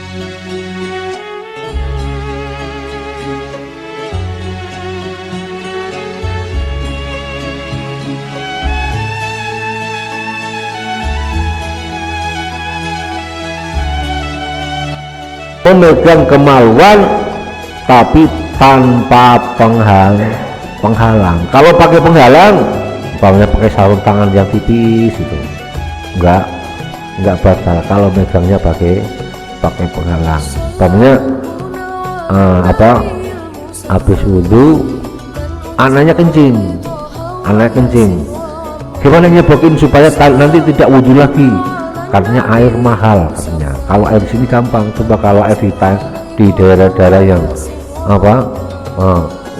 Memegang kemaluan tapi tanpa penghalang. Kalau pakai penghalang, umpamanya pakai sarung tangan yang tipis itu enggak batal. Kalau megangnya pakai penghalang, umpamanya habis wudhu anaknya kencing, gimana nyebokin supaya nanti tidak wudhu lagi? Katanya air mahal katanya. Kalau air di sini gampang, coba kalau air di daerah-daerah yang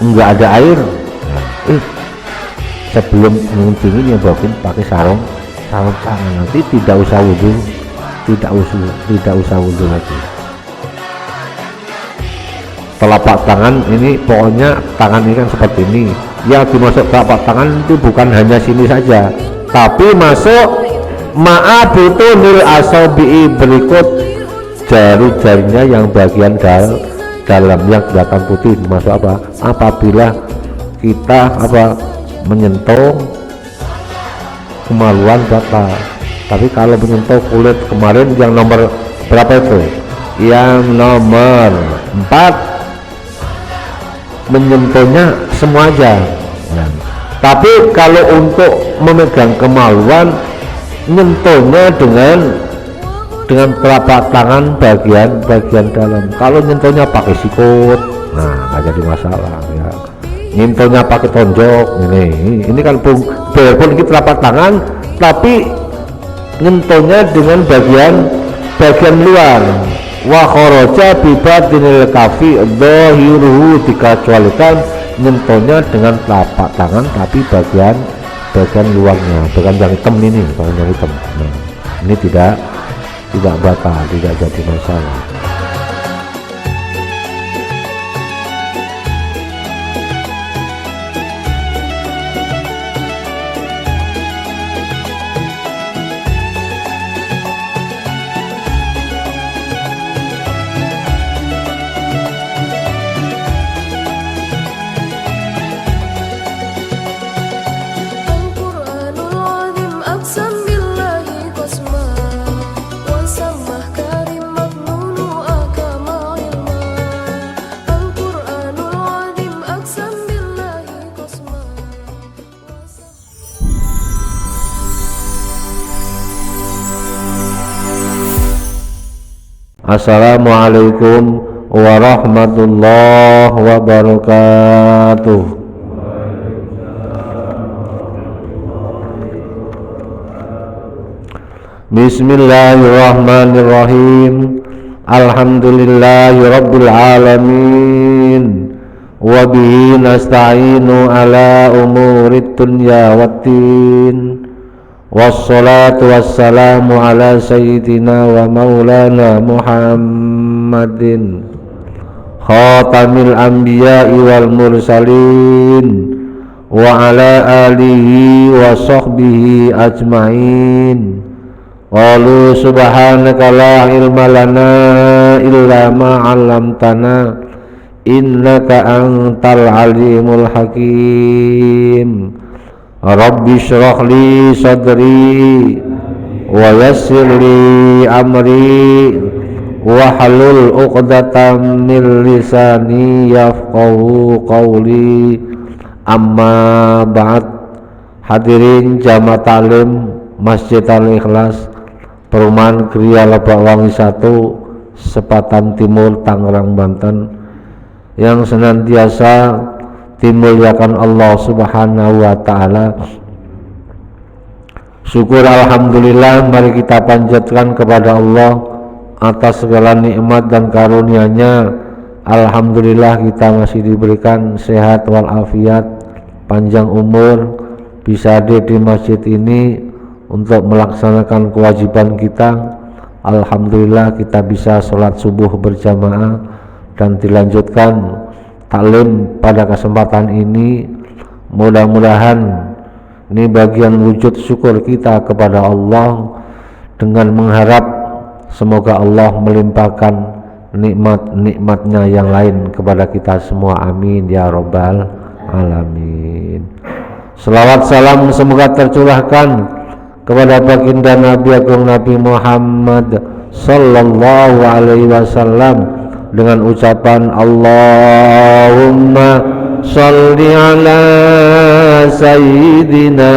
enggak ada air, sebelum mengunjungi nyebokin pakai sarung tangan, nanti tidak usah wudhu lagi. Telapak tangan ini, pokoknya tangan ini kan seperti ini, yang dimasuk telapak tangan itu bukan hanya sini saja, tapi masuk ma'abutunil asabi'i, berikut jari-jarinya yang bagian dalam yang belakang putih. Masuk apabila kita menyentuh kemaluan batal. Tapi kalau menyentuh kulit kemarin yang nomor berapa itu? Yang nomor 4, menyentuhnya semua aja. Tapi kalau untuk memegang kemaluan, nyentuhnya dengan telapak tangan bagian dalam. Kalau nyentuhnya pakai sikut, nggak jadi masalah ya. Nyentuhnya pakai tonjok, ini kan biarpun ini telapak tangan, tapi nyentuhnya dengan bagian luar. Wa kharaja bi batinil kafi dhahiruhu, dikecualikan nyentuhnya dengan telapak tangan tapi bagian luarnya, bukan yang hitam ini, ini tidak batal, tidak jadi masalah. Assalamualaikum warahmatullahi wabarakatuh. Bismillahirrahmanirrahim. Alhamdulillahi rabbil alamin, wa bihi nasta'inu ala umurid dunya waddin. Wassalatu wassalamu ala sayyidina wa maulana Muhammadin khatamil anbiya'i wal mursalin wa ala alihi wa sahbihi ajma'in. Qalu subhanaka la ilma lana illa ma 'allamtana innaka antal alimul hakim. Rabbi shrah li sadri wa yassir li amri wa halul 'uqdatam min lisani yafqahu qawli. Amma ba'd. Hadirin jamaah taklim Masjid Al-Ikhlas, Perumahan Gria Lebak Wangi 1, Sepatan Timur, Tangerang, Banten, yang senantiasa dimuliakan Allah Subhanahu wa ta'ala. Syukur alhamdulillah, mari kita panjatkan kepada Allah atas segala nikmat dan karunia-Nya. Alhamdulillah kita masih diberikan sehat walafiat, panjang umur, bisa hadir di masjid ini untuk melaksanakan kewajiban kita. Alhamdulillah kita bisa sholat subuh berjamaah dan dilanjutkan taklim pada kesempatan ini. Mudah-mudahan ini bagian wujud syukur kita kepada Allah dengan mengharap semoga Allah melimpahkan nikmat-nikmatnya yang lain kepada kita semua, amin ya rabbal alamin. Selawat salam semoga tercurahkan kepada baginda Nabi Agung Nabi Muhammad sallallahu alaihi wasallam dengan ucapan Allahumma sholli ala sayyidina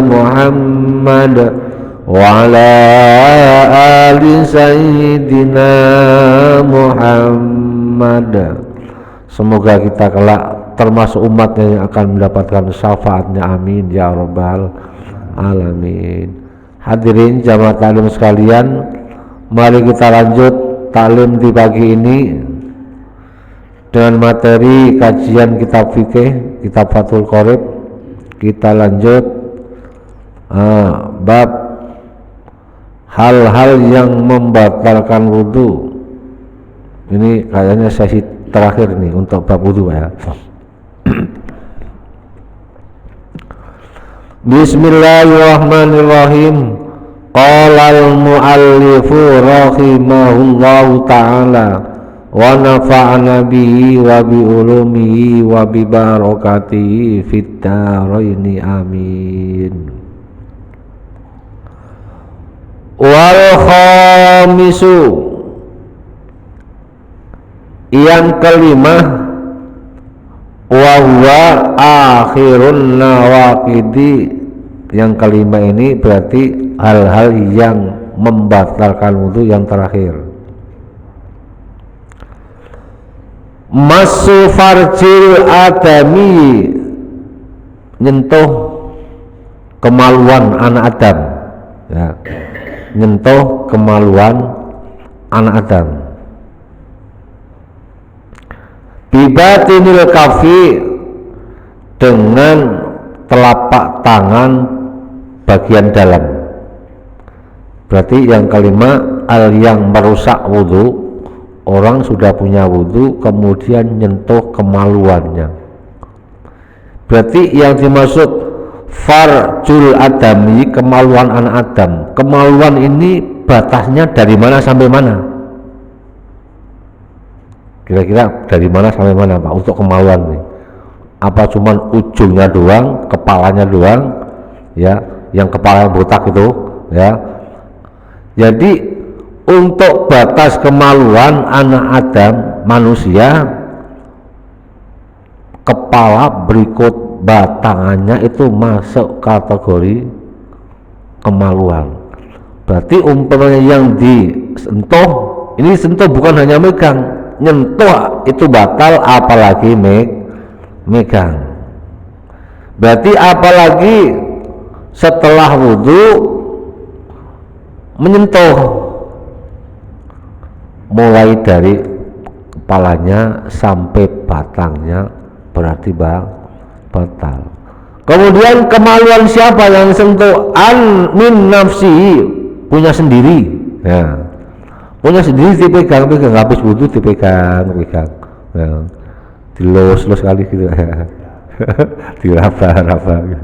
Muhammad wa ala ali sayyidina Muhammad. Semoga kita kelak termasuk umatnya yang akan mendapatkan syafaatnya, amin ya rabbal alamin. Hadirin jamaah taklim sekalian, mari kita lanjut taklim di pagi ini dengan materi kajian kitab fikih, kitab Fathul Qorib. Kita lanjut bab hal-hal yang membatalkan wudu. Ini kayaknya sesi terakhir nih untuk bab wudu ya. Bismillahirrahmanirrahim. Qala al-muallifu rahimahullahu ta'ala wa nafa'ana bihi wa bi ulumihi wa bi barakatihi fid dharaini amin. Wal khamisu, yang kelima, wa huwa akhirun nawaqidi. Yang kelima ini berarti hal-hal yang membatalkan wudu yang terakhir. Masu farjil adami, nyentuh kemaluan anak Adam ya. Nyentuh kemaluan anak Adam. Bibatinil kafi, dengan telapak tangan bagian dalam. Berarti yang kelima, hal yang merusak wudu. Orang sudah punya wudu kemudian nyentuh kemaluannya. Berarti yang dimaksud farjul adami, kemaluan anak Adam. Kemaluan ini batasnya dari mana sampai mana? Kira-kira dari mana sampai mana Pak untuk kemaluan ini? Apa cuman ujungnya doang, kepalanya doang ya, yang kepala yang botak itu ya. Jadi untuk batas kemaluan anak Adam manusia, kepala berikut batangannya itu masuk kategori kemaluan. Berarti umpamanya yang disentuh, ini sentuh bukan hanya megang, nyentuh itu batal, apalagi megang. Berarti apalagi setelah wudu menyentuh, mulai dari kepalanya sampai batangnya berarti batal. Kemudian kemaluan siapa yang sentuh? An min nafsi, punya sendiri ya. Punya sendiri dipegang habis wudu, dipegang ya. Dilus kali gitu ya. diraba gitu.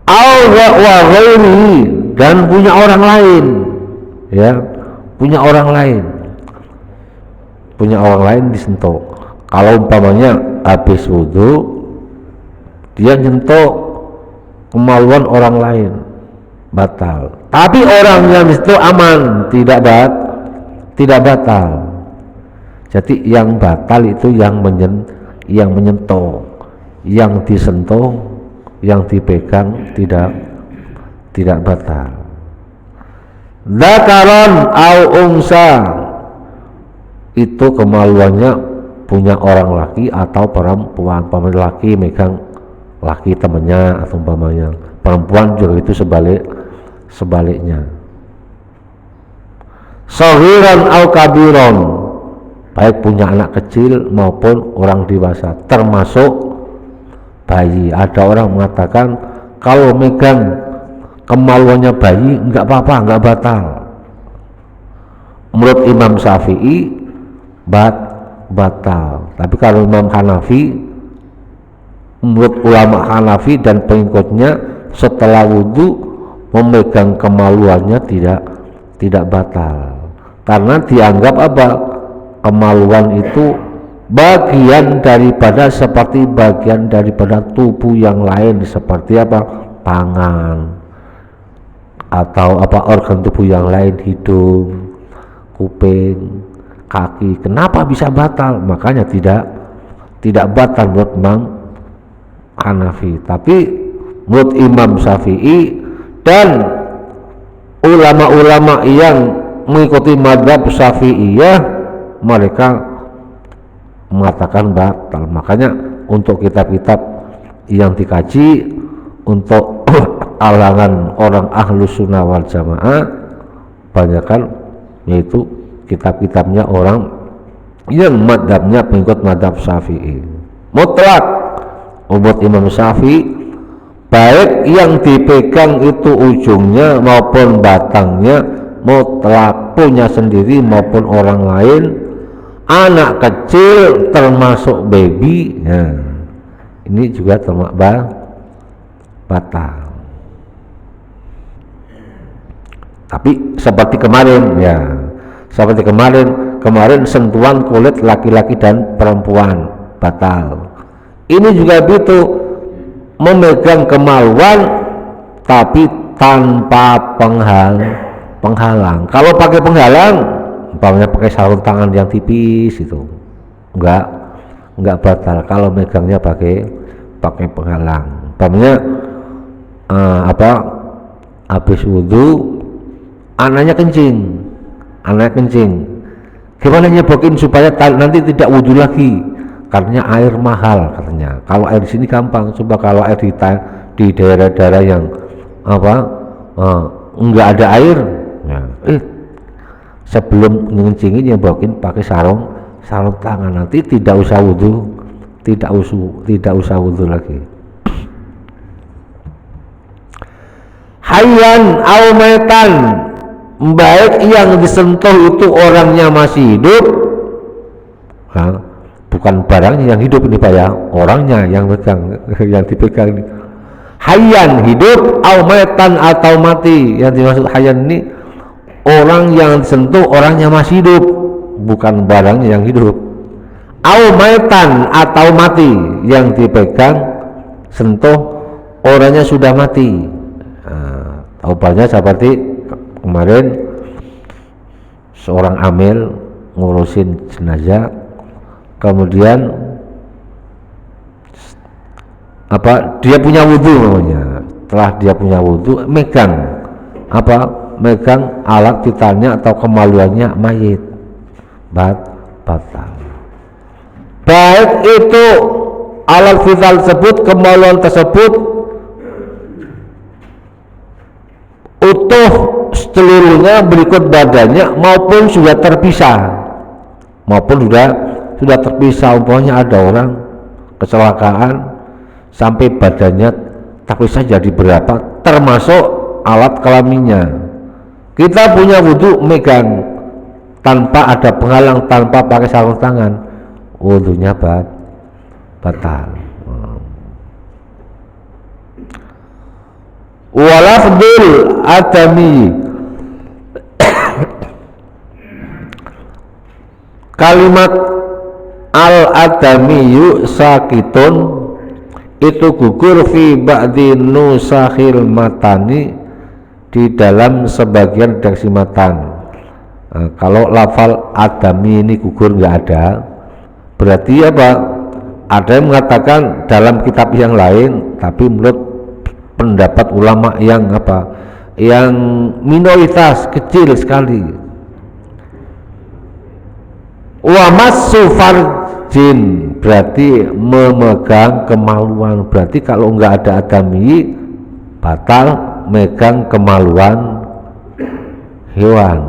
Wa ghairi, dan punya orang lain ya, punya orang lain disentuh. Kalau umpamanya habis wudu dia nyentuh kemaluan orang lain, batal. Tapi orang yang itu aman, tidak batal. Jadi yang batal itu yang menyentuh, yang disentuh, yang dipegang tidak batal. Dzakaron au unsa, itu kemaluannya punya orang laki atau perempuan. Umpamanya laki megang laki temannya, atau umpamanya perempuan juga itu sebaliknya. Saghiran au kabiron, baik punya anak kecil maupun orang dewasa, termasuk bayi. Ada orang mengatakan kalau megang kemaluannya bayi enggak apa-apa, enggak batal. Menurut Imam Syafi'i batal. Tapi kalau Imam Hanafi, menurut ulama Hanafi dan pengikutnya, setelah wudu memegang kemaluannya tidak batal. karena dianggap apa, kemaluan itu bagian daripada seperti bagian daripada tubuh yang lain, seperti apa, tangan atau apa organ tubuh yang lain, hidung, kuping, kaki. Kenapa bisa batal? Makanya tidak batal menurut Imam Hanafi, tapi menurut Imam Syafi'i dan ulama-ulama yang mengikuti madhab Syafi'iyah, mereka mengatakan batal. Makanya untuk kitab-kitab yang dikaji untuk alangan orang ahlus sunnah wal jamaah, banyakkan yaitu kitab-kitabnya orang yang madhabnya pengikut madhab Syafi'i mutlak. Umat Imam Syafi'i baik yang dipegang itu ujungnya maupun batangnya mutlak, punya sendiri maupun orang lain, anak kecil termasuk baby, nah, ini juga termasuk batal. Tapi seperti kemarin ya, seperti kemarin sentuhan kulit laki-laki dan perempuan batal. Ini juga begitu, memegang kemaluan tapi tanpa penghalang. Kalau pakai penghalang, umpamanya pakai sarung tangan yang tipis itu enggak batal. Kalau megangnya pakai penghalang, umpamanya habis wudhu anaknya kencing, gimana nyebokin supaya nanti tidak wudhu lagi? Karena air mahal katanya. Kalau air di sini gampang, coba kalau air di daerah-daerah yang enggak ada air, ya, sebelum ngencingin nyebokin pakai sarung tangan, nanti tidak usah wudhu lagi. Hayyan au maitan, baik yang disentuh itu orangnya masih hidup, bukan barangnya yang hidup ini Pak ya, orangnya yang pegang, yang dipegang ini. Hayyan hidup, au maitan atau mati. Yang dimaksud hayyan ini orang yang disentuh orangnya masih hidup, bukan barangnya yang hidup. Au maitan atau mati, yang dipegang sentuh orangnya sudah mati. Obatnya seperti kemarin seorang amil ngurusin jenazah, kemudian dia punya wudhu namanya. Setelah dia punya wudhu, megang alat vitalnya atau kemaluannya mayit, batal. Baik itu alat vital tersebut, kemaluan tersebut utuh seluruhnya berikut badannya maupun sudah terpisah, umpamanya ada orang kecelakaan sampai badannya terpisah jadi berapa, termasuk alat kelaminnya. Kita punya wudhu megang tanpa ada penghalang, tanpa pakai sarung tangan, wudhunya batal. Walafdul adami, kalimat al-adamiyu sakitun itu gugur fi ba'di nusakhil matani, di dalam sebagian redaksi matan. Kalau lafal adami ini gugur nggak ada, berarti apa? Ada yang mengatakan dalam kitab yang lain, tapi menurut pendapat ulama yang minoritas kecil sekali, wa massu farjin berarti memegang kemaluan. Berarti kalau enggak ada adami, batal megang kemaluan hewan.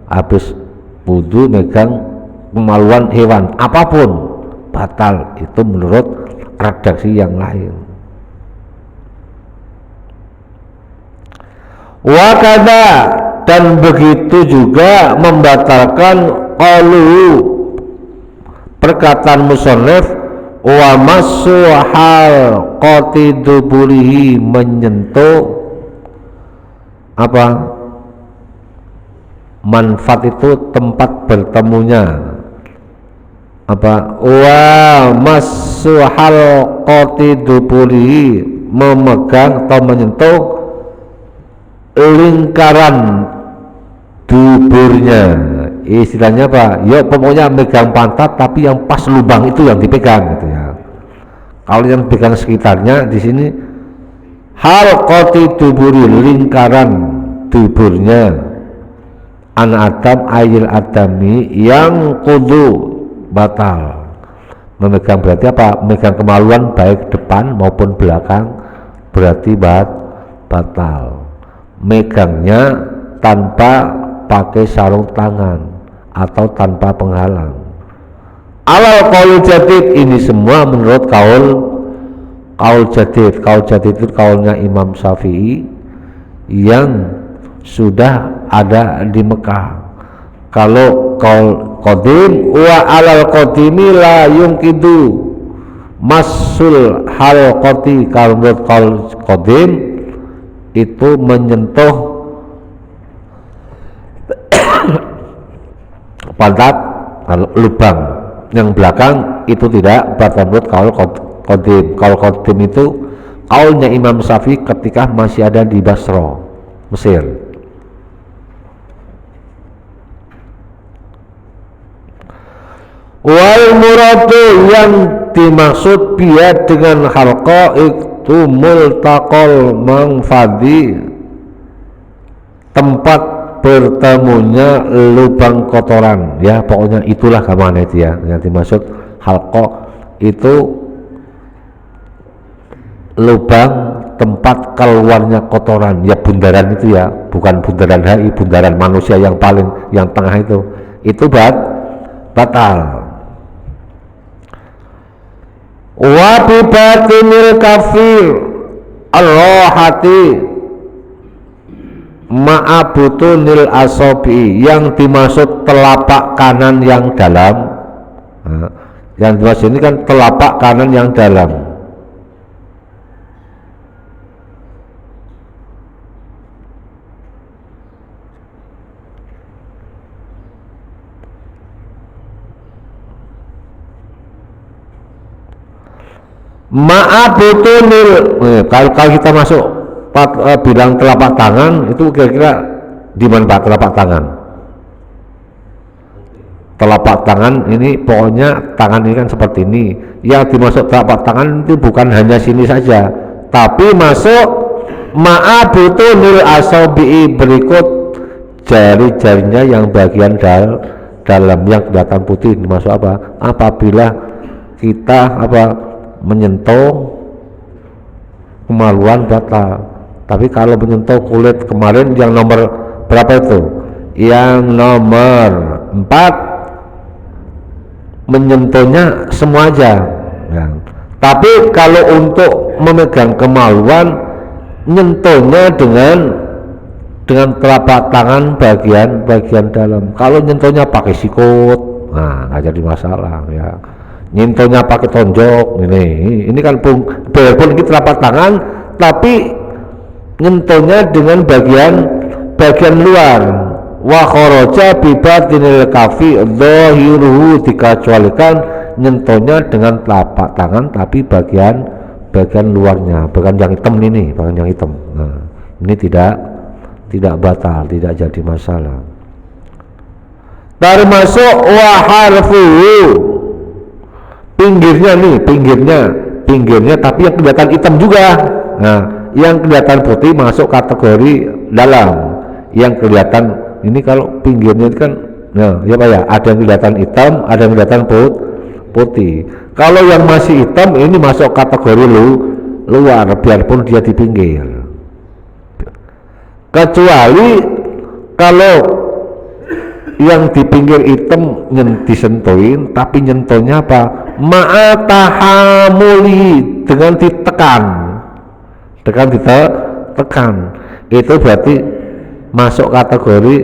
Habis wudhu megang kemaluan hewan apapun, batal. Itu menurut redaksi yang lain. Wakada, dan begitu juga membatalkan qalu, perkataan musannif, wa massu halqati duburihi, menyentuh manfaat itu tempat bertemunya apa wa massu halqati duburi, memegang atau menyentuh lingkaran duburnya. Istilahnya apa? Ya pokoknya megang pantat tapi yang pas lubang itu yang dipegang gitu ya. Kalau yang pegang sekitarnya di sini halqati duburi, lingkaran duburnya anak Adam ayil adami yang kudu batal. Memegang berarti apa? Memegang kemaluan baik depan maupun belakang berarti batal. Megangnya tanpa pakai sarung tangan atau tanpa penghalang. Alal qaul jadid, ini semua menurut kaul jadid. Kaul jadid itu kaulnya Imam Syafi'i yang sudah ada di Mekah. Kalau kaul qadim wa alal qadimi la yungkidu masul halqati, kalau menurut kaul qadim itu menyentuh pantat lubang yang belakang itu tidak batal menurut kaul qadim. Kaul qadim itu kaulnya Imam Syafi'i ketika masih ada di Basra, Mesir. Wal muradu, yang dimaksud biya dengan halqa itu multaqal manfadi, tempat bertemunya lubang kotoran ya, pokoknya itulah gamane itu ya. Yang dimaksud halqa itu lubang tempat keluarnya kotoran ya, bundaran itu ya, bukan bundaran HI, bundaran manusia yang paling yang tengah itu batal. Wa bi batinil kafir ar-rahati ma'abutunil asobi, yang dimaksud telapak kanan yang dalam. Nah, yang dimaksud ini kan telapak kanan yang dalam. Ma'abutunil, kalau kita masuk bilang telapak tangan itu kira-kira di mana Pak telapak tangan? Telapak tangan ini pokoknya tangan ini kan seperti ini. Yang dimaksud telapak tangan itu bukan hanya sini saja, tapi masuk ma'abutunil asabi'i, berikut jari-jarinya yang bagian dalam yang kelihatan putih. Dimaksud apa? Apabila kita menyentuh kemaluan batal. Tapi kalau menyentuh kulit kemarin yang nomor berapa itu? Yang nomor 4, menyentuhnya semua aja ya. Tapi kalau untuk memegang kemaluan, nyentuhnya dengan telapak tangan bagian dalam. Kalau nyentuhnya pakai sikut, nah nggak jadi masalah ya. Nyentuhnya pakai tonjok, ini kan walaupun ini telapak tangan, tapi nyentuhnya dengan bagian luar. Wa kharaja bi batinil kafi dhahiruhu, dikecualikan nyentuhnya dengan telapak tangan tapi bagian luarnya, bagian yang hitam ini, bagian yang hitam. Nah, ini tidak batal, tidak jadi masalah. Termasuk wa harfuhu, pinggirnya tapi yang kelihatan hitam juga. Nah, yang kelihatan putih masuk kategori dalam. Yang kelihatan ini kalau pinggirnya itu kan, nah ya Pak ya, ada yang kelihatan hitam, ada yang kelihatan putih. Kalau yang masih hitam ini masuk kategori luar, biarpun dia di pinggir. Kecuali kalau yang di pinggir hitam disentuhin, tapi nyentuhnya apa? Ma'atahamuli, dengan ditekan, itu berarti masuk kategori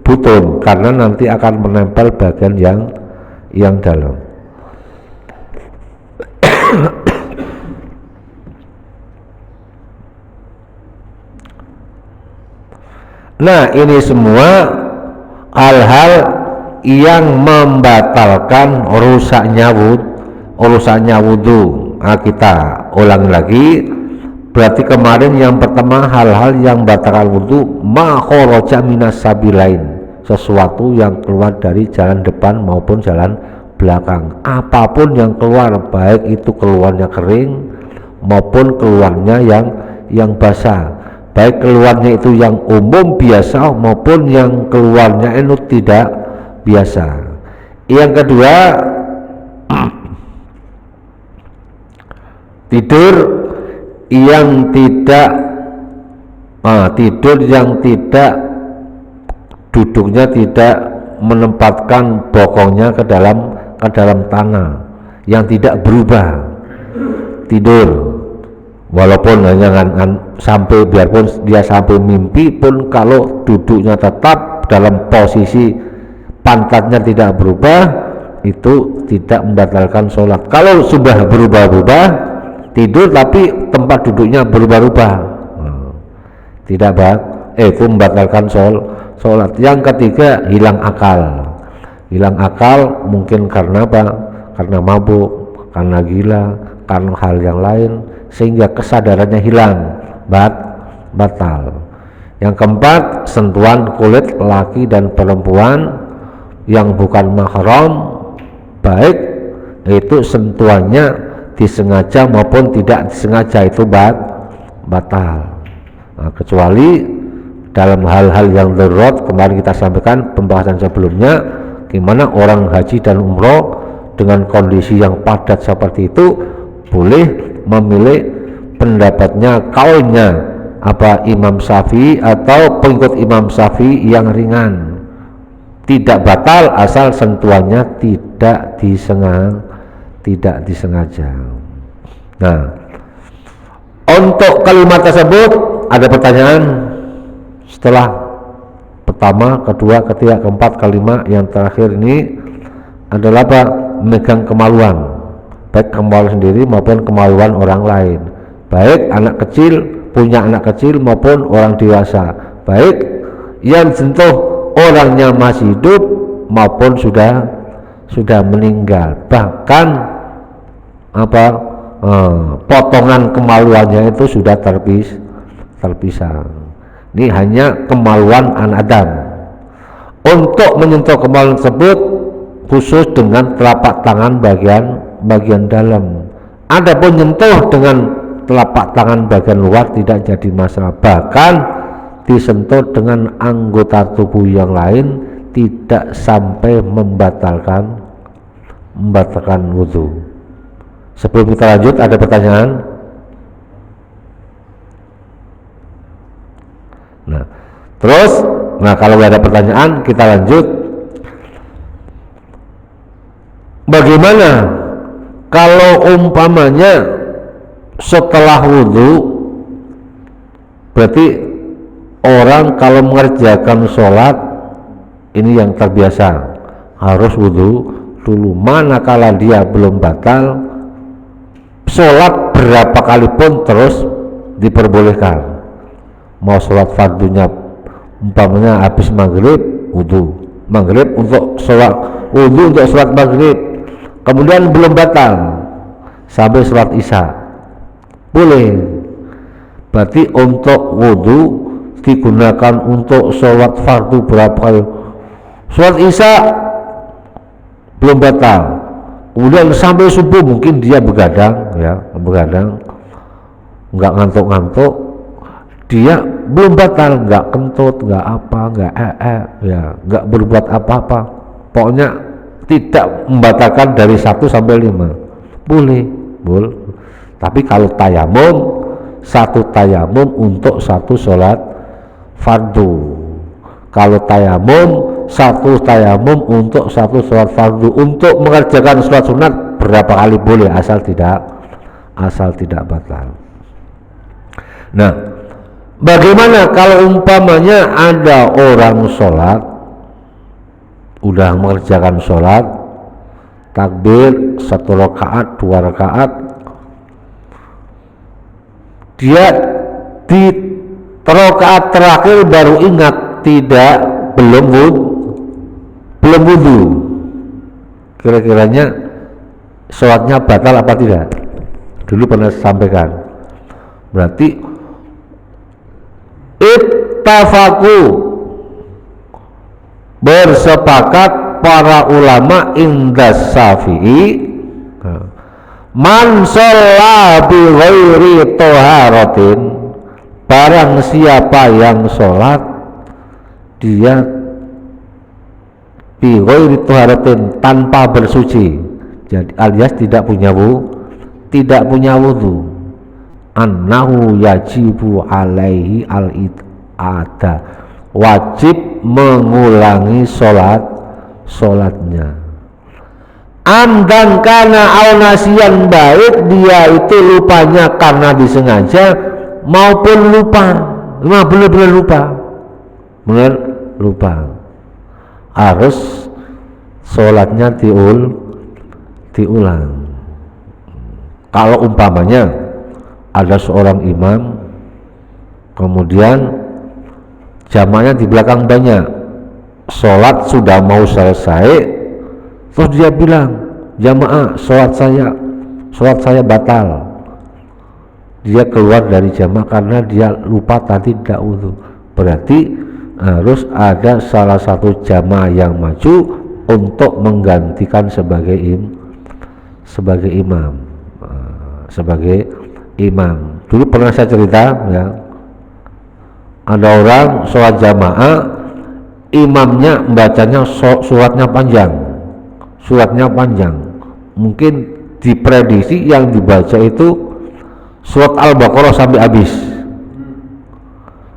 butun, karena nanti akan menempel bagian yang dalam. Nah, ini semua hal-hal yang membatalkan rusaknya wudhu. Nah, kita ulangi lagi. Berarti kemarin yang pertama hal-hal yang membatalkan wudhu ma kharaja minas sabilain, sesuatu yang keluar dari jalan depan maupun jalan belakang. Apapun yang keluar, baik itu keluarnya kering maupun keluarnya yang basah, baik keluarnya itu yang umum biasa maupun yang keluarnya itu tidak biasa. Yang kedua, tidur yang tidak duduknya tidak menempatkan bokongnya ke dalam tanah, yang tidak berubah. Tidur walaupun hanya sampai, biarpun dia sampai mimpi pun, kalau duduknya tetap dalam posisi pantatnya tidak berubah, itu tidak membatalkan sholat. Kalau sudah berubah-ubah tidur tapi tempat duduknya berubah-ubah, tidak itu membatalkan sholat. Yang ketiga, hilang akal mungkin karena apa? Karena mabuk, karena gila, karena hal yang lain, sehingga kesadarannya hilang, batal. Yang keempat, sentuhan kulit laki dan perempuan yang bukan mahram, baik itu sentuhannya disengaja maupun tidak disengaja, itu batal. Nah, kecuali dalam hal-hal yang darurat. Kemarin kita sampaikan pembahasan sebelumnya, gimana orang haji dan umroh dengan kondisi yang padat seperti itu boleh memilih pendapatnya, kaulnya Imam Syafi'i atau pengikut Imam Syafi'i yang ringan, tidak batal asal sentuhannya tidak disengaja. Nah, untuk kalimat tersebut ada pertanyaan setelah pertama, kedua, ketiga, keempat, kelima, yang terakhir ini adalah apa? Memegang kemaluan, baik kemaluan sendiri maupun kemaluan orang lain, baik anak kecil, punya anak kecil maupun orang dewasa, baik yang sentuh orangnya masih hidup maupun sudah meninggal. Bahkan potongan kemaluannya itu sudah terpisah. Ini hanya kemaluan anak Adam. Untuk menyentuh kemaluan tersebut khusus dengan telapak tangan bagian dalam. Adapun nyentuh dengan telapak tangan bagian luar tidak jadi masalah. Bahkan disentuh dengan anggota tubuh yang lain tidak sampai membatalkan wudhu. Sebelum kita lanjut, ada pertanyaan? Kalau ada pertanyaan kita lanjut. Bagaimana kalau umpamanya setelah wudhu, berarti orang kalau mengerjakan sholat ini yang terbiasa harus wudhu dulu, manakala dia belum batal, sholat berapa kali pun terus diperbolehkan. Mau sholat fardunya umpamanya habis maghrib, wudhu maghrib untuk sholat, wudhu untuk sholat maghrib, kemudian belum batal sampai sholat isya, boleh. Berarti untuk wudhu digunakan untuk sholat fardu berapa kali, sholat isya belum batal, kemudian sampai subuh mungkin dia begadang, nggak ngantuk, dia belum batal, nggak kentut, nggak apa, nggak berbuat apa-apa, pokoknya tidak membatalkan dari 1 sampai 5, boleh. Tapi kalau tayamum, satu tayamum untuk satu sholat fardu. Kalau tayamum, satu tayamum untuk satu sholat fardu. Untuk mengerjakan sholat sunat berapa kali boleh, asal tidak batal. Nah, bagaimana kalau umpamanya ada orang sholat, udah mengerjakan sholat, takbir 1 rakaat, 2 rakaat, dia di rakaat terakhir baru ingat belum belum wudu, kira-kiranya sholatnya batal apa tidak? Dulu pernah sampaikan. Berarti ittafaku, bersepakat para ulama indas Syafi'i, man sholla bi ghairi toharatin, barang siapa yang sholat dia bi ghairi toharatin, tanpa bersuci, jadi alias tidak punya wudu, annahu yajibu alaihi al-i'ada, wajib mengulangi sholatnya. Amdan kana au nasiyan, baik dia itu lupanya karena disengaja maupun benar-benar lupa, harus sholatnya diulang. Kalau umpamanya ada seorang imam, kemudian jamaahnya di belakang banyak, sholat sudah mau selesai, terus dia bilang, jamaah sholat saya batal. Dia keluar dari jamaah karena dia lupa tadi tidak wudu. Berarti harus ada salah satu jamaah yang maju untuk menggantikan sebagai imam. Dulu pernah saya cerita ya, ada orang sholat jamaah, imamnya membacanya suratnya panjang, mungkin diprediksi yang dibaca itu surat Al-Baqarah sampai habis.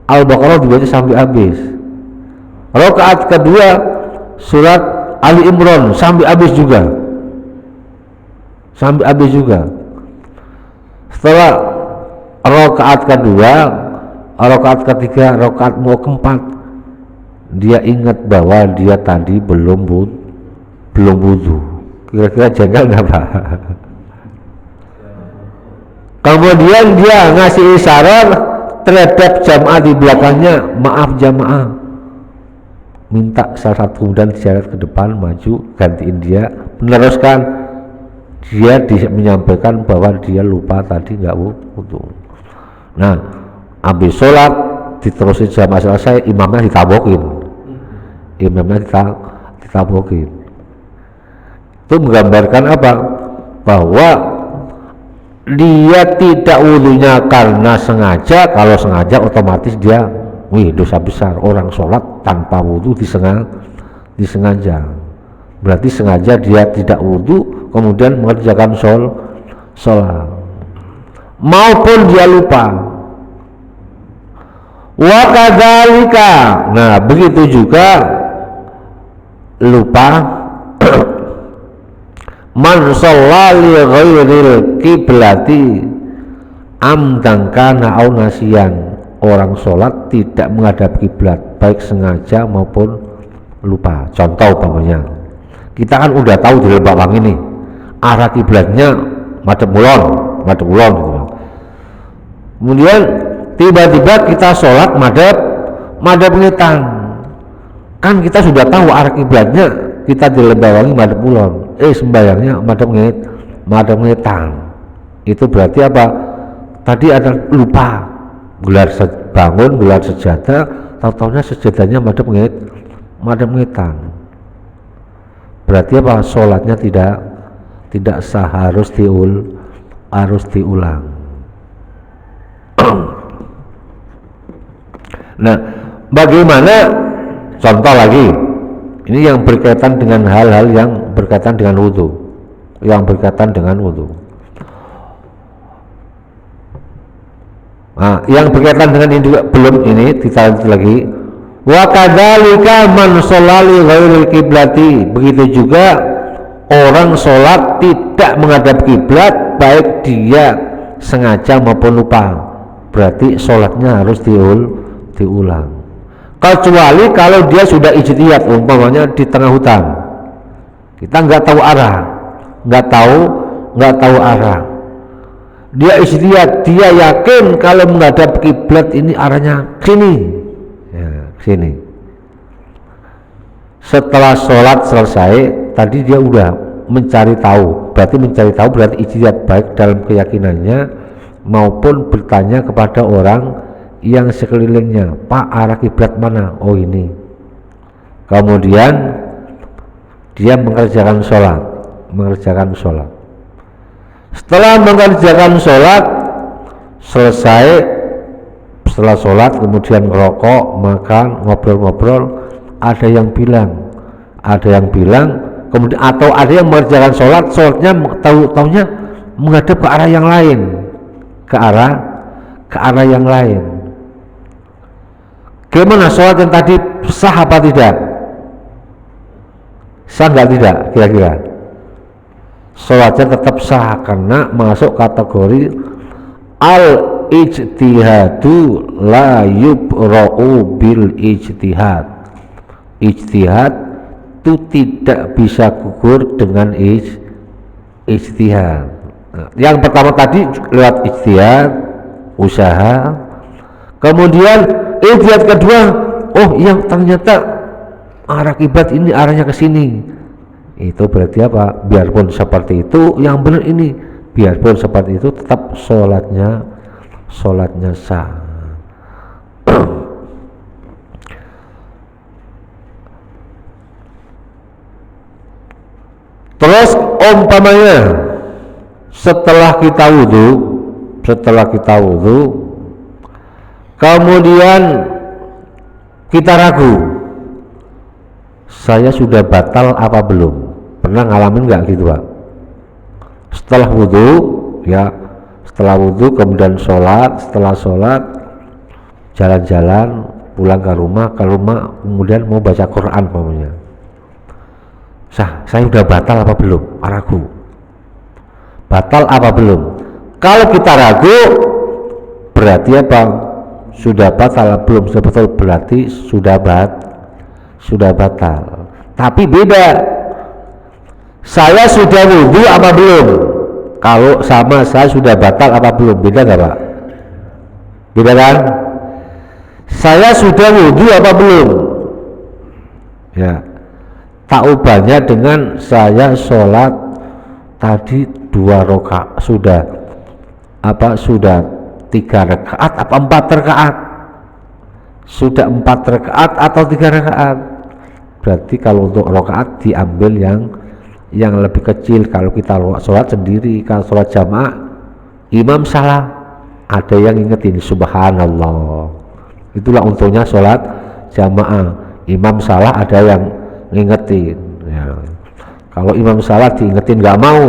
Al-Baqarah dibaca sampai habis. Rakaat kedua surat Ali Imran sampai habis juga. Setelah rakaat kedua, rakaat ketiga, rakaat keempat, dia ingat bahwa dia tadi belum wudu. Kira-kira jengkel nggak Pak? Kemudian dia ngasih isyarat terhadap jamaah di belakangnya, maaf jamaah, minta salah satu kemudian diseret ke depan, maju, gantiin dia, meneruskan. Dia menyampaikan bahwa dia lupa tadi nggak wudu. Nah, habis sholat diterusin jamaah selesai, imamnya ditabokin. Itu menggambarkan apa? Bahwa dia tidak wudunya karena sengaja. Kalau sengaja otomatis dia dosa besar. Orang sholat tanpa wudu disengaja. Berarti sengaja dia tidak wudu kemudian mengerjakan sholat, maupun dia lupa. Wa kadzalika, nah begitu juga lupa man shalla li ghairil kiblati amdan kana au nasiyan, orang sholat tidak menghadap kiblat baik sengaja maupun lupa. Contoh umpamanya, kita kan udah tahu di Lembawang ini arah kiblatnya madhep kulon gitu. Kemudian tiba-tiba kita sholat madhep ngetan, kan kita sudah tahu arah kiblatnya, kita di Lembawang madhep kulon, sembayangnya madhep ngetan. Itu berarti apa? Tadi ada lupa, bangun gelar sejadah, tahu-taunya sejadahnya madhep ngetan. Berarti apa? Sholatnya tidak sah, harus diulang. Nah, bagaimana? Contoh lagi, ini yang berkaitan dengan hal-hal yang berkaitan dengan wudu, Nah, yang berkaitan dengan ini juga belum, ini kita lagi. Wa kadzalika man sholali ghairil kiblati, begitu juga orang sholat tidak menghadap kiblat baik dia sengaja maupun lupa, berarti sholatnya harus diulang. Kecuali kalau dia sudah ijtihad, umpamanya di tengah hutan, kita nggak tahu arah, dia ijtihad, dia yakin kalau menghadap kiblat ini arahnya sini, setelah sholat selesai tadi dia udah mencari tahu, berarti ijtihad baik dalam keyakinannya maupun bertanya kepada orang yang sekelilingnya, Pak, arah kiblat mana? Oh ini. Kemudian dia mengerjakan sholat. Setelah mengerjakan sholat selesai, setelah sholat kemudian ngerokok, makan, ngobrol-ngobrol, ada yang bilang kemudian, atau ada yang mengerjakan sholatnya tahunya menghadap ke arah yang lain, ke arah yang lain. Gimana sholat yang tadi, sah apa tidak? Sah nggak tidak kira-kira? Sholatnya tetap sah karena masuk kategori al-ijtihadu la yubra'u bil ijtihad. Ijtihad itu tidak bisa gugur dengan ijtihad. Yang pertama tadi lewat ijtihad, usaha. Kemudian ijtihad kedua, oh yang ternyata arah kiblat ini arahnya ke sini. Itu berarti apa? Biarpun seperti itu, yang benar ini. Biarpun seperti itu, tetap sholatnya sah. Terus umpamanya setelah kita wudhu, kemudian kita ragu, saya sudah batal apa belum? Pernah ngalamin nggak gitu, Pak? Setelah wudhu kemudian setelah sholat jalan-jalan pulang ke rumah kemudian mau baca Quran pokoknya. Saya sudah batal apa belum? Ragu. Batal apa belum? Kalau kita ragu berarti apa? Sudah batal belum? Sebetulnya berarti sudah batal. Tapi beda, saya sudah wudhu apa belum? Kalau sama saya sudah batal apa belum? Beda nggak, Pak? Beda kan? Saya sudah wudhu apa belum? Ya, tak ubahnya dengan saya sholat tadi 2 rakaat, sudah 3 rakaat apa 4 rakaat? Sudah 4 rakaat atau 3 rakaat? Berarti kalau untuk rakaat diambil yang lebih kecil. Kalau kita sholat sendiri, kalau sholat jamaah imam salah, ada yang ingetin subhanallah. Itulah untungnya sholat jamaah, imam salah ada yang ngingetin ya. Kalau imam salah diingetin nggak mau,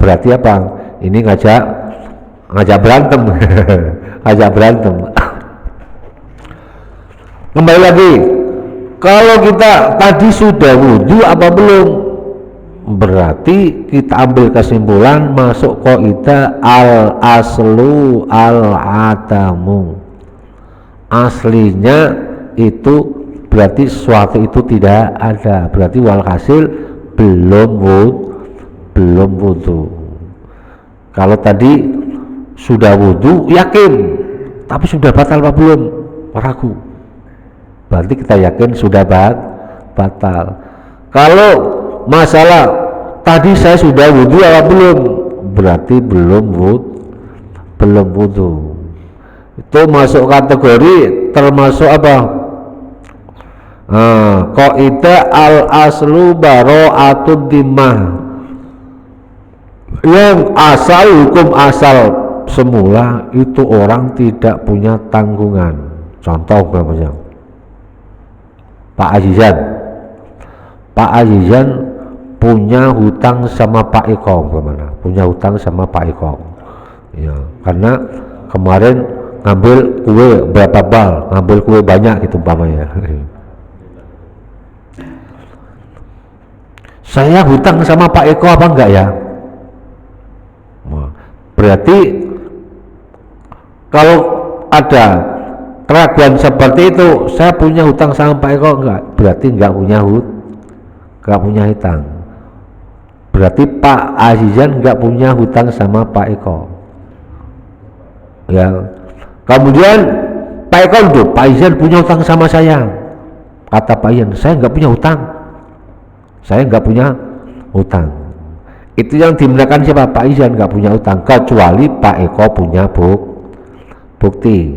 berarti apa? Ini ngajak berantem. Ngajak berantem. Kembali lagi, kalau kita tadi sudah wudhu apa belum? Berarti kita ambil kesimpulan masuk kaidah al aslu al adamu. Aslinya itu berarti sesuatu itu tidak ada, berarti walhasil belum wudhu. Kalau tadi sudah wudhu yakin, tapi sudah batal apa belum? Ragu. Berarti kita yakin sudah batal. Kalau masalah tadi saya sudah wudhu apa belum? Berarti belum wudhu. Itu masuk kategori termasuk apa? Kaidah al aslu bara'atud dhimmah, yang hukum asal semula itu orang tidak punya tanggungan. Contoh namanya Pak Azizan punya hutang sama Pak Eko, bagaimana? Punya hutang sama Pak Eko ya, karena kemarin ngambil kue berapa bal, ngambil kue banyak gitu umpamanya. Saya hutang sama Pak Eko apa enggak ya? Berarti kalau ada keraguan seperti itu, saya punya hutang sama Pak Eko enggak? Berarti enggak punya hutang. Berarti Pak Azizan enggak punya hutang sama Pak Eko. Ya. Kemudian Pak Eko, Pak Azizan punya hutang sama saya. Kata Pak Ian, saya nggak punya hutang. Saya nggak punya hutang. Itu yang dibenarkan siapa? Pak Ian nggak punya hutang, kecuali Pak Eko punya bukti.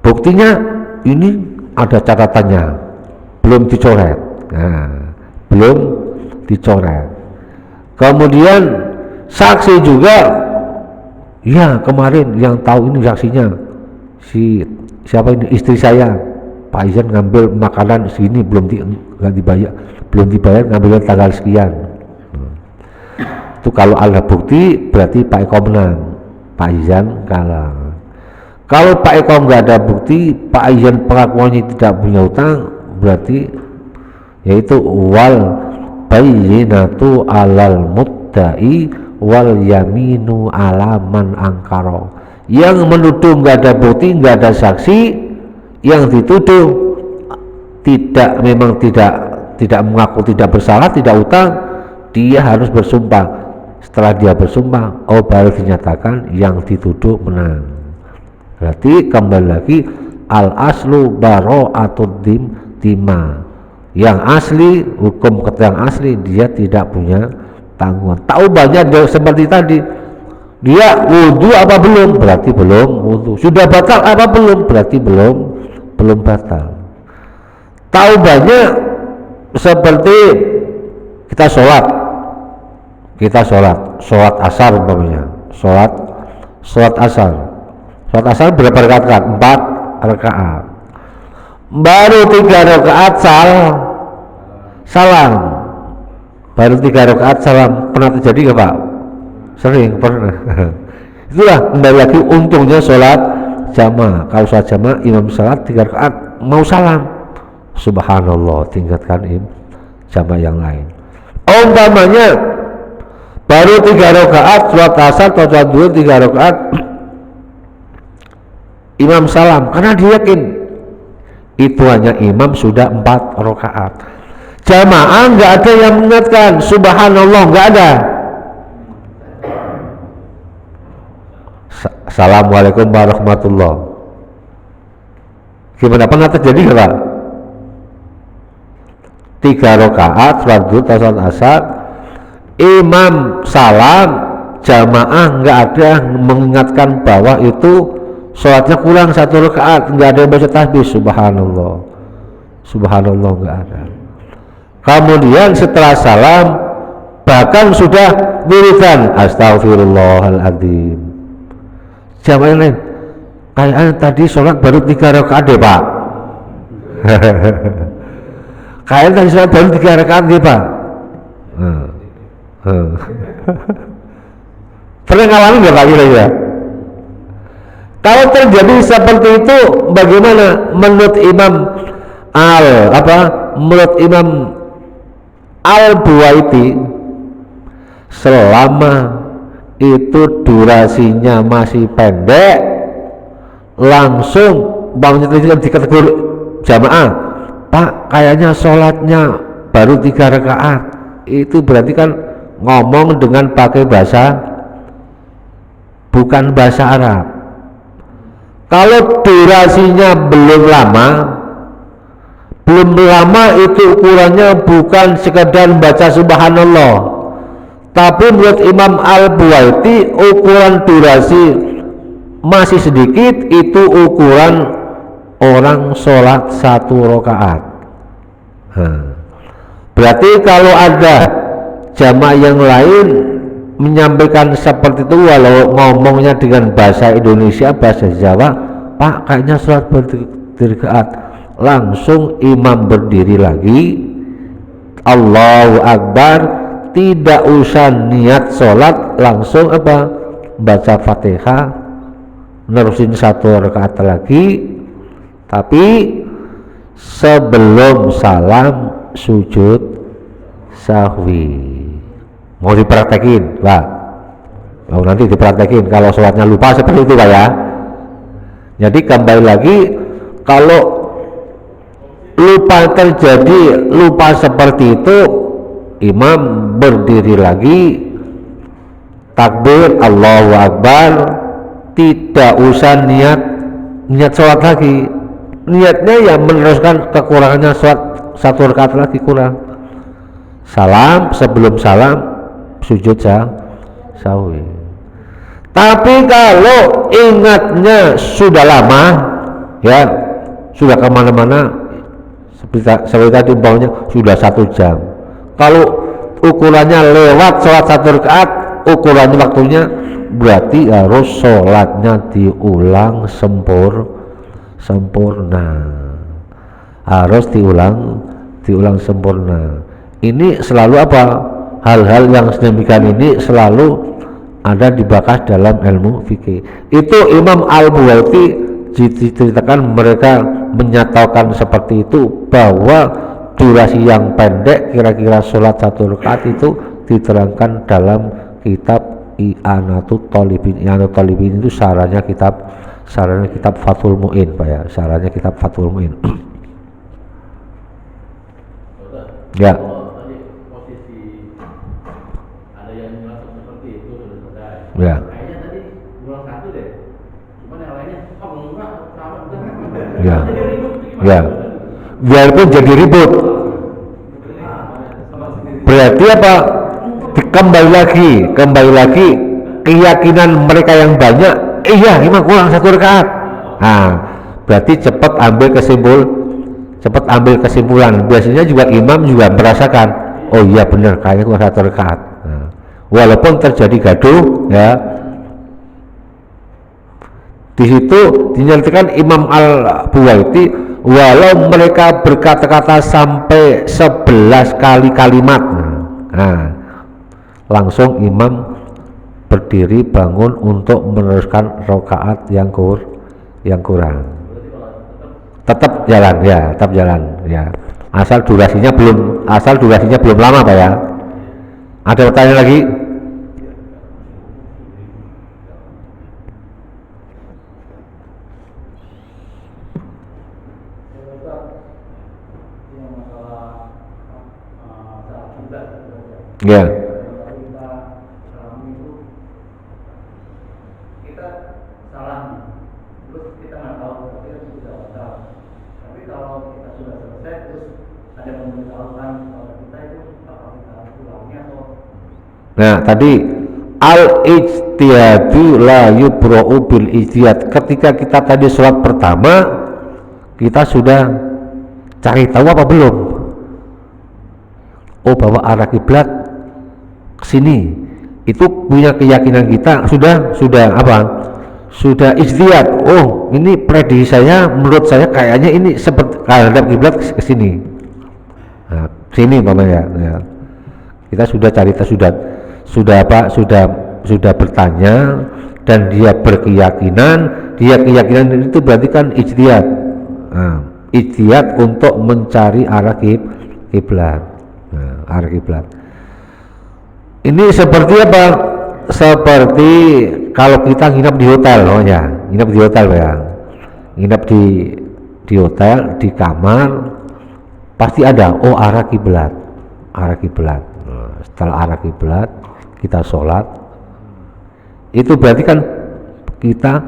Buktinya ini ada catatannya, belum dicoret. Nah, belum dicoret. Kemudian saksi juga, ya kemarin yang tahu ini saksinya siapa ini, istri saya. Pak Izan ngambil makanan segini belum dibayar, ngambilnya tanggal sekian. Itu kalau ada bukti berarti Pak Eko menang, Pak Izan kalah. Kalau Pak Eko nggak ada bukti, Pak Izan pengakuannya tidak punya hutang, berarti yaitu wal bayyinatu alal mudda'i wal yaminu ala man angkaro. Yang menuduh nggak ada bukti, nggak ada saksi, yang dituduh memang tidak mengaku tidak bersalah, tidak hutang, dia harus bersumpah. Setelah dia bersumpah, baru dinyatakan yang dituduh menang. Berarti kembali lagi al aslu bara'atud dima. Yang asli, hukum yang asli, dia tidak punya tanggungan. Taubatnya seperti tadi, dia wudu apa belum? Berarti belum wudu. Sudah batal apa belum? Berarti belum batal. Taubatnya seperti kita sholat asar umpamanya, sholat asar berapa rakaat? 4 rakaat. Baru 3 rakaat salam. Baru 3 rakaat salam. Pernah terjadi nggak Pak? Sering, pernah. Itulah kembali lagi untungnya sholat jamaah. Kalau sholat jamaah, imam sholat 3 rakaat mau salam, subhanallah, tingkatkan jamaah yang lain. Umpamanya baru 3 rakaat sholat asar atau sholat duhur 3 rakaat, imam salam, karena dia yakin itu hanya imam sudah 4 rakaat. Jamaah nggak ada yang mengingatkan subhanallah, nggak ada. Assalamualaikum warahmatullah. Gimana, pernah terjadi nggak Pak? 3 rakaat sholat duhur atau sholat asar, imam salam, jamaah nggak ada yang mengingatkan bahwa itu sholatnya kurang 1 rakaat, nggak ada yang baca tasbih subhanallah, nggak ada. Kemudian setelah salam bahkan sudah wiridan astagfirullahaladzim. Jamaah yang lain, kayaknya tadi sholat baru 3 rakaat deh Pak. Kayaknya tadi sholat baru 3 rakaat deh Pak. Pernah ngalamin nggak Pak kira-kira? Kalau terjadi seperti itu, bagaimana menurut Imam Al-Buwaiti? Selama itu durasinya masih pendek, langsung bangunnya di kategori jamaah, Pak kayaknya sholatnya baru 3 rakaat, itu berarti kan ngomong dengan pakai bahasa, bukan bahasa Arab. Kalau durasinya belum lama itu ukurannya bukan sekedar baca subhanallah, tapi menurut Imam Al-Buwaiti ukuran durasi masih sedikit, itu ukuran orang sholat 1 rakaat. Berarti kalau ada jamaah yang lain menyampaikan seperti itu, walau ngomongnya dengan bahasa Indonesia, bahasa Jawa, Pak kayaknya sholat berrakaat, langsung imam berdiri lagi, Allahu Akbar, tidak usah niat sholat, langsung baca Fatihah, nerusin 1 rakaat lagi, tapi sebelum salam sujud sahwi. Mau dipraktekin Pak? Nanti dipraktekin kalau sholatnya lupa seperti itu Pak ya. Jadi kembali lagi, kalau lupa seperti itu, imam berdiri lagi, takbir Allahu Akbar, tidak usah niat sholat lagi, niatnya ya meneruskan kekurangannya sholat 1 rakaat lagi kurang. Salam, sebelum salam sujud sahwi. Tapi kalau ingatnya sudah lama, ya sudah kemana-mana, seperti tadi umpamanya sudah 1 jam. Kalau ukurannya lewat sholat 1 rakaat, ukurannya waktunya, berarti harus sholatnya diulang sempurna, harus diulang sempurna. Ini selalu apa? Hal-hal yang sedemikian ini selalu ada dibahas dalam ilmu fikih. Itu Imam Al-Buwaiti diceritakan mereka menyatakan seperti itu, bahwa durasi yang pendek kira-kira sholat 1 rakaat itu diterangkan dalam kitab I'anatul Talibin. I'anatul Talibin itu sarannya kitab Fathul Mu'in, Pak ya, sarannya kitab Fathul Mu'in. Ya. Ya. Ya. Ya. Biarpun jadi ribut. Berarti apa? Kembali lagi keyakinan mereka yang banyak. Iya, memang kurang 1 rakaat. Nah, berarti cepat ambil kesimpulan. Biasanya juga imam juga merasakan, oh iya benar, kayaknya kurang 1 rakaat. Nah, walaupun terjadi gaduh, ya. Di situ dinyatakan Imam Al-Buwaiti, walau mereka berkata-kata sampai 11 kali kalimat, nah, langsung imam berdiri bangun untuk meneruskan rakaat yang kurang. Tetap jalan ya. Asal durasinya belum lama, Pak ya. Ada pertanyaan lagi? Ya. Nah, tadi al-ijtihadu la yubra'u bil ijtihad. Ketika kita tadi sholat pertama, kita sudah cari tahu apa belum? Oh, bahwa arah kiblat ke sini. Itu punya keyakinan kita sudah apa? Sudah ijtihad. Oh, ini prediksi saya, menurut saya kayaknya ini seperti hadap kiblat ke sini. Nah, sini umpamanya ya. Kita sudah cari, sudah bertanya, dan dia keyakinan itu berarti kan ijtihad. Nah, ijtihad untuk mencari arah kiblat. Nah, arah kiblat. Ini seperti apa? Seperti kalau kita nginap di hotel, nginap di hotel ya. Nginap di hotel, di kamar, pasti ada arah kiblat. Nah, setelah arah kiblat kita sholat, itu berarti kan kita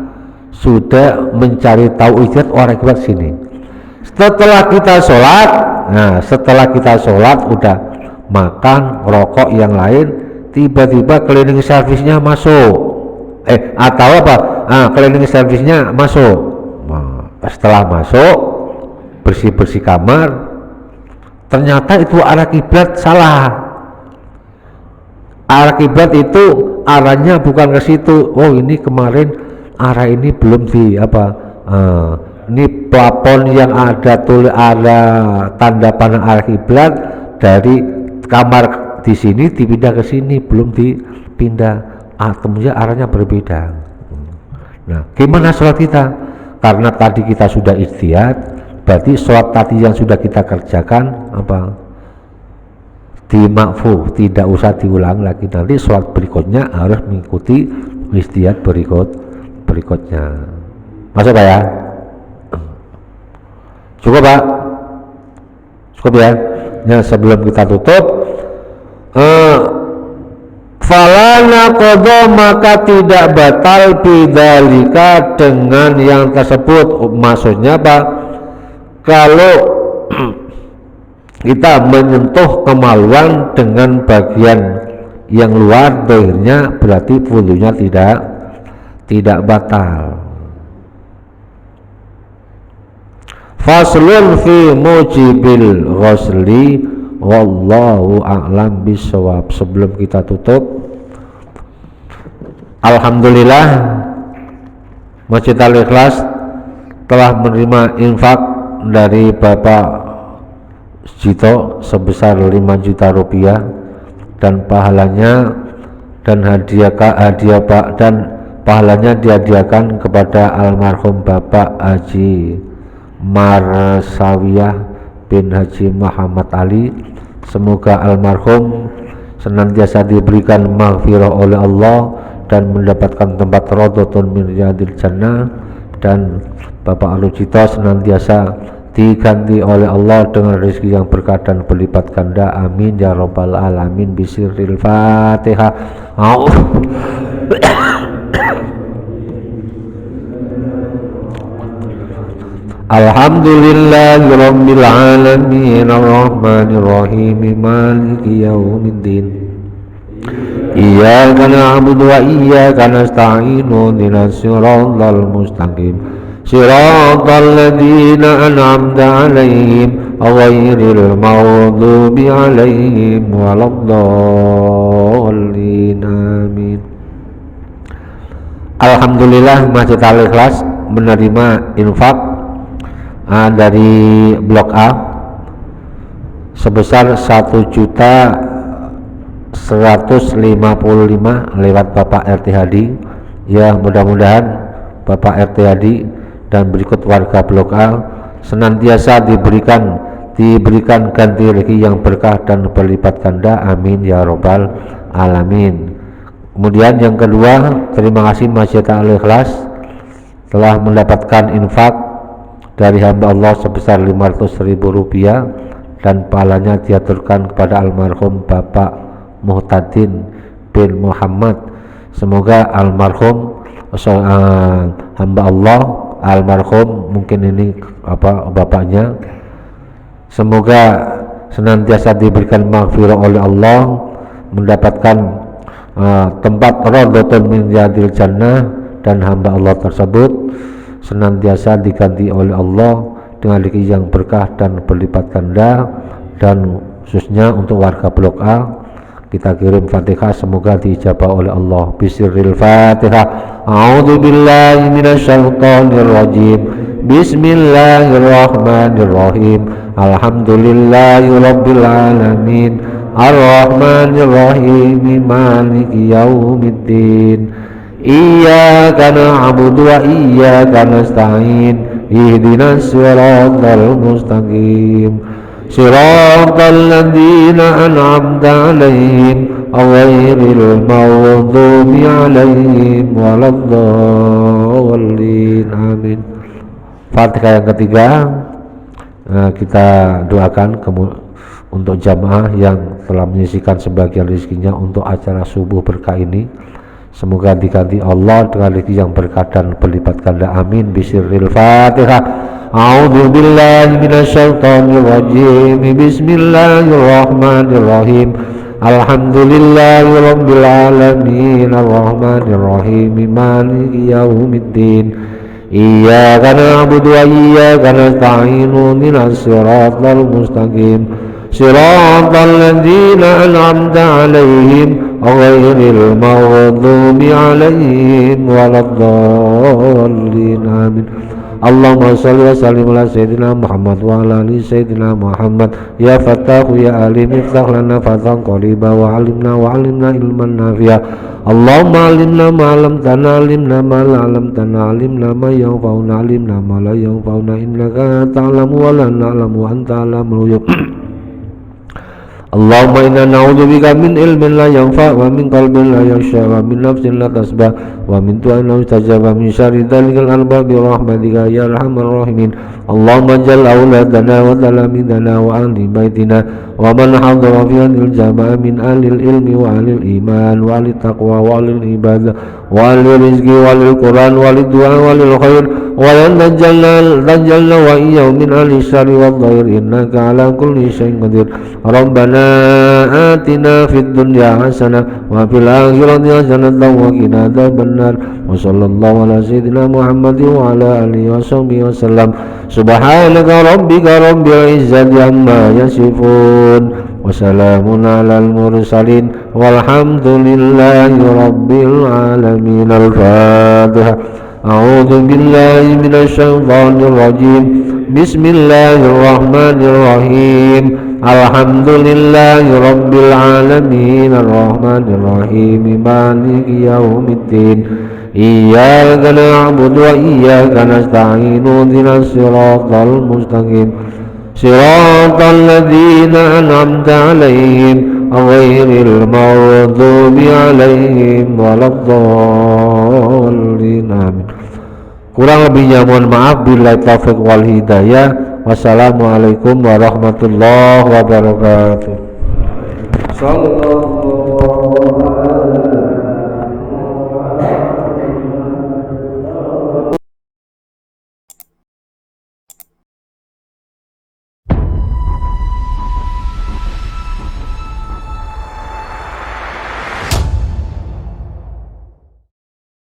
sudah mencari tahu ijtihad arah kiblat sini. Setelah kita sholat udah makan, rokok, yang lain, tiba-tiba cleaning service-nya masuk, atau apa? Cleaning service-nya masuk. Nah, setelah masuk bersih-bersih kamar, ternyata itu arah kiblat salah. Arah kiblat itu arahnya bukan ke situ. Oh, ini kemarin arah ini belum ini plafon yang ada tanda panah arah kiblat dari kamar di sini dipindah ke sini, belum dipindah. Atomnya arahnya berbeda. Nah, gimana sholat kita? Karena tadi kita sudah ijtihad, berarti sholat tadi yang sudah kita kerjakan dimakfu, tidak usah diulang lagi. Nanti sholat berikutnya harus mengikuti ijtihad berikutnya. Masuk, Pak ya? Cukup, Pak? Cukup ya? Ya, sebelum kita tutup, falana qadha, maka tidak batal bidzalika dengan yang tersebut. Maksudnya Pak, Kalau kita menyentuh kemaluan dengan bagian yang luar dohirnya, berarti wudunya tidak batal. Faslun fi mujibil ghusli, wallahu a'lam bishawab. Sebelum kita tutup, alhamdulillah Masjid Al-Ikhlas telah menerima infak dari Bapak Jito sebesar 5 juta rupiah, dan pahalanya dan pahalanya dihadiahkan kepada almarhum Bapak Haji Marsawiyah bin Haji Muhammad Ali. Semoga almarhum senantiasa diberikan maghfirah oleh Allah dan mendapatkan tempat radhatun min riyadil jannah, dan Bapak Alujito senantiasa diganti oleh Allah dengan rezeki yang berkah dan berlipat ganda. Amin ya rabbal alamin. Bisirril Fatihah. Alhamdulillahi rabbil alamin, arrahmanir rahim, maliki yaumiddin. Iyyaka na'budu wa iyyaka nasta'in, ihdinas siratal mustaqim, siratal ladzina an'amta 'alaihim ghairil maghdubi 'alaihim waladdallin. Amin. Alhamdulillah Masjid Al-Ikhlas menerima infak dari Blok A sebesar 1.155.000 lewat Bapak RT Hadi. Ya, mudah-mudahan Bapak RT Hadi dan berikut warga Blok A senantiasa diberikan ganti rezeki yang berkah dan berlipat ganda. Amin ya robbal alamin. Kemudian yang kedua, terima kasih Masjid Al-Ikhlas telah mendapatkan infak dari hamba Allah sebesar 500.000 rupiah, dan pahalanya diaturkan kepada almarhum Bapak Muhtadin bin Muhammad. Semoga almarhum hamba Allah, almarhum mungkin ini bapaknya, semoga senantiasa diberikan maghfirah oleh Allah, mendapatkan tempat radhatun min riyadil jannah, dan hamba Allah tersebut senantiasa diganti oleh Allah dengan rezeki yang berkah dan berlipat ganda. Dan khususnya untuk warga Blok A, kita kirim Fatihah, semoga diijabah oleh Allah. Bisirril Fatihah. A'udzu billahi minasyaitonir rajim. Bismillahirrahmanirrahim. Alhamdulillahirabbil alamin. Arrahmanir rahim. Maliki yaumiddin. Iyyaka na'budu wa iyyaka nasta'in. Ihdinas siratal mustaqim, siratal ladzina an'amta 'alaihim ghairil maghdubi 'alaihim waladdallin. Amin. Fatihah yang ketiga, kita doakan untuk jamaah yang telah menyisihkan sebagian rezekinya untuk acara subuh berkah ini. Semoga diganti Allah dengan rezeki yang berkah dan berlipat ganda. Amin. Bisirril Fatihah. A'udzu billahi minasyaitonir rajim. Bismillahirrahmanirrahim. Alhamdulillahirabbil alamin, arrahmanir rahim, maliki yaumiddin. Iyyaka na'budu wa iyyaka nasta'in, ihdinas siratal mustaqim, siratal ladzina an'amta 'alaihim ghairil maghdubi 'alaihim waladdallin. Amin. Allahumma shalli wa sallim ala sayyidina Muhammad wa ala ali sayyidina Muhammad. Ya Fattahu ya Alim, iftah lana fathan qariba wa alimna ilman nafi'a. Allahumma alimna ma lam tana, alimna ma la lam tana, alimna ma yanfa'una, alimna ma la yanfa'una, innaka ta'lamu wa la na'lamu wa anta 'alamul ghuyub. Allahumma inna na'udzubika min ilmin la yanfa', wa min qalbin la yakhsha, wa min nafsin la tasbah, wa min tu'an la yustajaba, min syarri dhalikal albab bi rahmatika ya arhamar rahimin. Allahumma jal auladana wa talamidana wa ahli baitina wa man hadara fi hadhil jama'a min ahlil ilmi wa ahlil iman wa ahlil taqwa wa ahlil ibadah wa ahlil rizqi wa ahlil quran wa ahlil du'a wa ahlil khair وأن تجعلنا وإياه من أهل الشر والضير إنك على كل شيء قدير ربنا آتنا في الدنيا حسنة وفي الآخرة حسنة وقنا عذاب النار وصلى الله على سيدنا محمد وعلى آله وصحبه وسلم سبحانك ربك رب العزة عما يصفون وسلام على المرسلين والحمد لله رب العالمين الفاتحة أعوذ بالله من الشيطان الرجيم بسم الله الرحمن الرحيم الحمد لله رب العالمين الرحمن الرحيم مالك يوم الدين إياك نعبد وإياك نستعين اهدنا الصراط المستقيم صراط الذين أنعمت عليهم غير المغضوب عليهم ولا الضالين آمين. Kurang lebihnya mohon maaf, billahi taufiq wal hidayah. Wassalamualaikum warahmatullahi wabarakatuh.